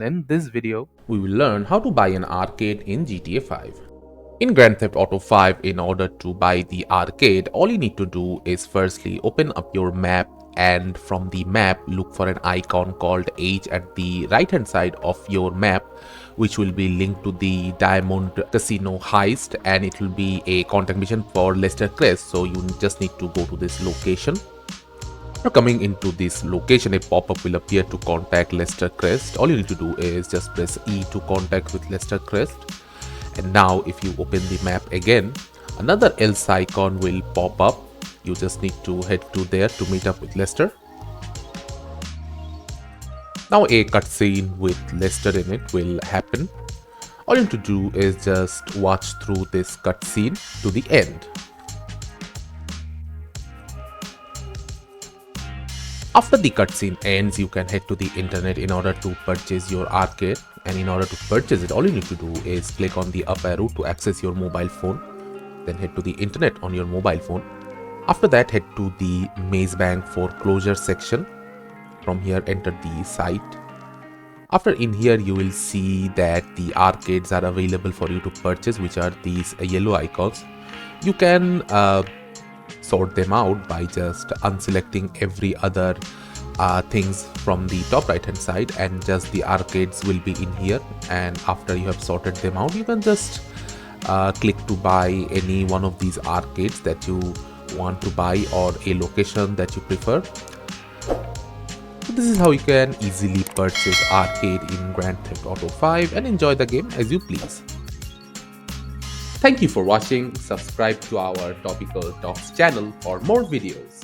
In this video, we will learn how to buy an arcade in GTA 5. In Grand Theft Auto 5, in order to buy the arcade, all you need to do is firstly open up your map, and from the map look for an icon called H at the right hand side of your map, which will be linked to the Diamond Casino Heist, and it will be a contact mission for Lester Crest. So you just need to go to this location. Now coming into this location, a pop-up will appear to contact Lester Crest. All you need to do is just press E to contact with Lester Crest. And now if you open the map again, another else icon will pop up. You just need to head to there to meet up with Lester. Now a cutscene with Lester in it will happen. All you need to do is just watch through this cutscene to the end. After the cutscene ends, you can head to the internet in order to purchase your arcade, and in order to purchase it, all you need to do is click on the up arrow to access your mobile phone, then head to the internet on your mobile phone. After that, head to the Maze Bank foreclosure section. From here, enter the site. After in here, you will see that the arcades are available for you to purchase, which are these yellow icons. You can sort them out by just unselecting every other things from the top right hand side, and just the arcades will be in here. And after you have sorted them out, you can just click to buy any one of these arcades that you want to buy, or a location that you prefer. So this is how you can easily purchase arcade in Grand Theft Auto 5 and enjoy the game as you please. Thank you for watching. Subscribe to our Topical Talks channel for more videos.